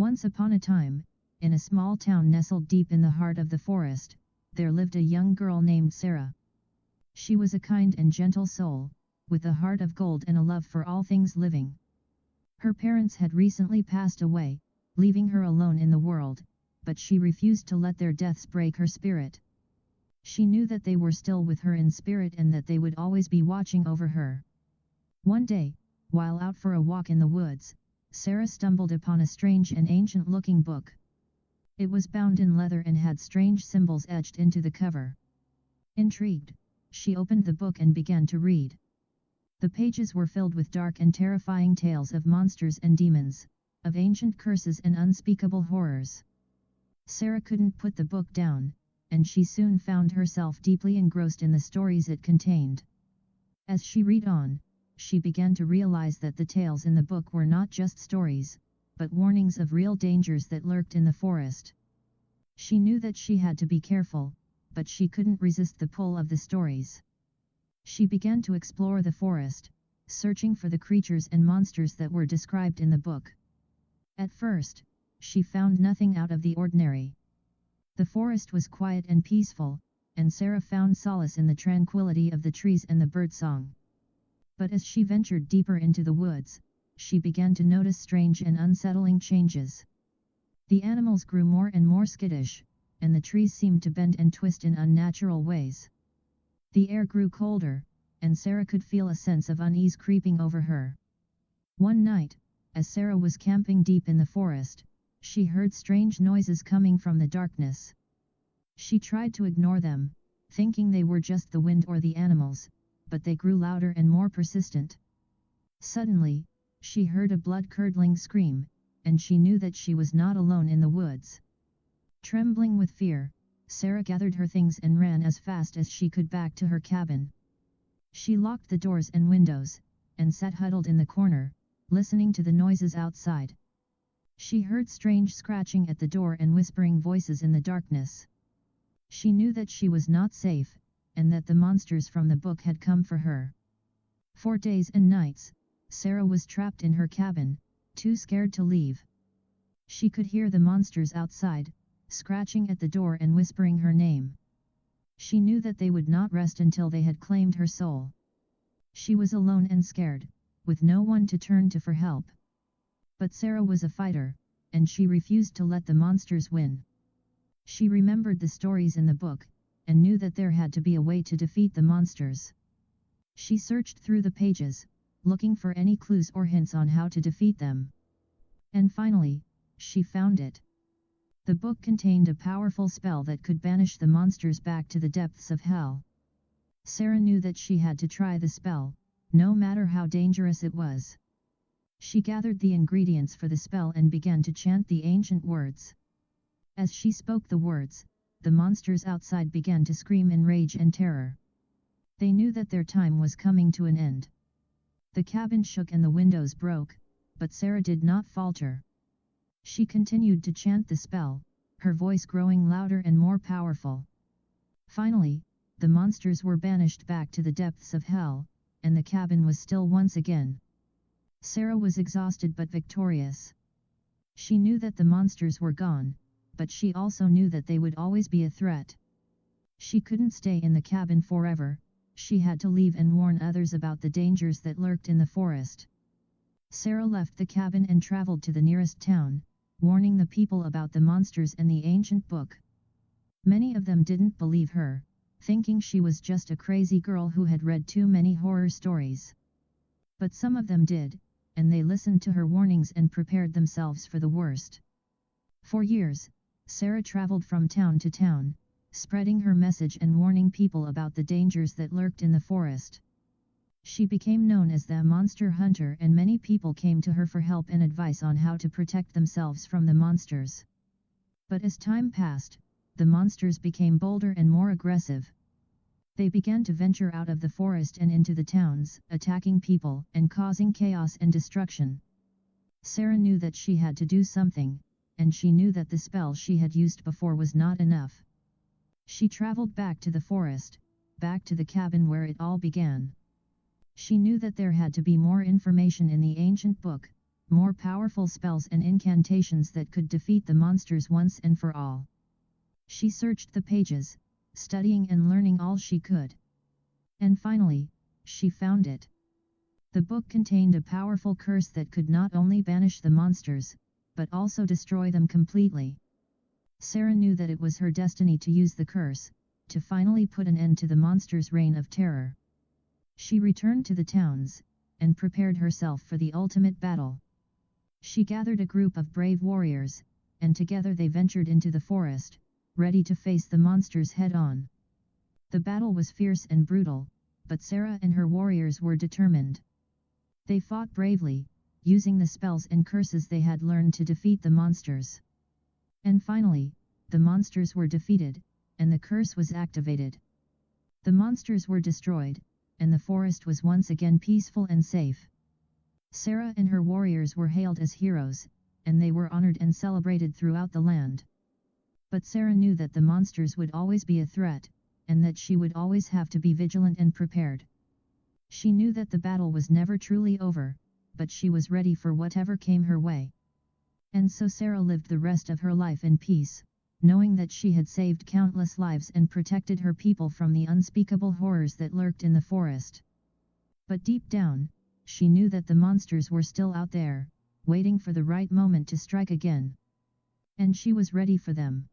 Once upon a time, in a small town nestled deep in the heart of the forest, there lived a young girl named Sarah. She was a kind and gentle soul, with a heart of gold and a love for all things living. Her parents had recently passed away, leaving her alone in the world, but she refused to let their deaths break her spirit. She knew that they were still with her in spirit and that they would always be watching over her. One day, while out for a walk in the woods, Sarah stumbled upon a strange and ancient-looking book. It was bound in leather and had strange symbols etched into the cover. Intrigued, she opened the book and began to read. The pages were filled with dark and terrifying tales of monsters and demons, of ancient curses and unspeakable horrors. Sarah couldn't put the book down, and she soon found herself deeply engrossed in the stories it contained. As she read on, she began to realize that the tales in the book were not just stories, but warnings of real dangers that lurked in the forest. She knew that she had to be careful, but she couldn't resist the pull of the stories. She began to explore the forest, searching for the creatures and monsters that were described in the book. At first, she found nothing out of the ordinary. The forest was quiet and peaceful, and Sarah found solace in the tranquility of the trees and the birdsong. But as she ventured deeper into the woods, she began to notice strange and unsettling changes. The animals grew more and more skittish, and the trees seemed to bend and twist in unnatural ways. The air grew colder, and Sarah could feel a sense of unease creeping over her. One night, as Sarah was camping deep in the forest, she heard strange noises coming from the darkness. She tried to ignore them, thinking they were just the wind or the animals, but they grew louder and more persistent. Suddenly, she heard a blood-curdling scream, and she knew that she was not alone in the woods. Trembling with fear, Sarah gathered her things and ran as fast as she could back to her cabin. She locked the doors and windows, and sat huddled in the corner, listening to the noises outside. She heard strange scratching at the door and whispering voices in the darkness. She knew that she was not safe, and that the monsters from the book had come for her. For days and nights, Sarah was trapped in her cabin, too scared to leave. She could hear the monsters outside, scratching at the door and whispering her name. She knew that they would not rest until they had claimed her soul. She was alone and scared, with no one to turn to for help. But Sarah was a fighter, and she refused to let the monsters win. She remembered the stories in the book, and knew that there had to be a way to defeat the monsters. She searched through the pages, looking for any clues or hints on how to defeat them. And finally, she found it. The book contained a powerful spell that could banish the monsters back to the depths of hell. Sarah knew that she had to try the spell, no matter how dangerous it was. She gathered the ingredients for the spell and began to chant the ancient words. As she spoke the words, the monsters outside began to scream in rage and terror. They knew that their time was coming to an end. The cabin shook and the windows broke, but Sarah did not falter. She continued to chant the spell, her voice growing louder and more powerful. Finally, the monsters were banished back to the depths of hell, and the cabin was still once again. Sarah was exhausted but victorious. She knew that the monsters were gone, but she also knew that they would always be a threat. She couldn't stay in the cabin forever, she had to leave and warn others about the dangers that lurked in the forest. Sarah left the cabin and traveled to the nearest town, warning the people about the monsters and the ancient book. Many of them didn't believe her, thinking she was just a crazy girl who had read too many horror stories. But some of them did, and they listened to her warnings and prepared themselves for the worst. For years, Sarah traveled from town to town, spreading her message and warning people about the dangers that lurked in the forest. She became known as the Monster Hunter, and many people came to her for help and advice on how to protect themselves from the monsters. But as time passed, the monsters became bolder and more aggressive. They began to venture out of the forest and into the towns, attacking people and causing chaos and destruction. Sarah knew that she had to do something, and she knew that the spell she had used before was not enough. She traveled back to the forest, back to the cabin where it all began. She knew that there had to be more information in the ancient book, more powerful spells and incantations that could defeat the monsters once and for all. She searched the pages, studying and learning all she could. And finally, she found it. The book contained a powerful curse that could not only banish the monsters, but also destroy them completely. Sarah knew that it was her destiny to use the curse, to finally put an end to the monsters' reign of terror. She returned to the towns, and prepared herself for the ultimate battle. She gathered a group of brave warriors, and together they ventured into the forest, ready to face the monsters head-on. The battle was fierce and brutal, but Sarah and her warriors were determined. They fought bravely, using the spells and curses they had learned to defeat the monsters. And finally, the monsters were defeated, and the curse was activated. The monsters were destroyed, and the forest was once again peaceful and safe. Sarah and her warriors were hailed as heroes, and they were honored and celebrated throughout the land. But Sarah knew that the monsters would always be a threat, and that she would always have to be vigilant and prepared. She knew that the battle was never truly over, but she was ready for whatever came her way. And so Sarah lived the rest of her life in peace, knowing that she had saved countless lives and protected her people from the unspeakable horrors that lurked in the forest. But deep down, she knew that the monsters were still out there, waiting for the right moment to strike again. And she was ready for them.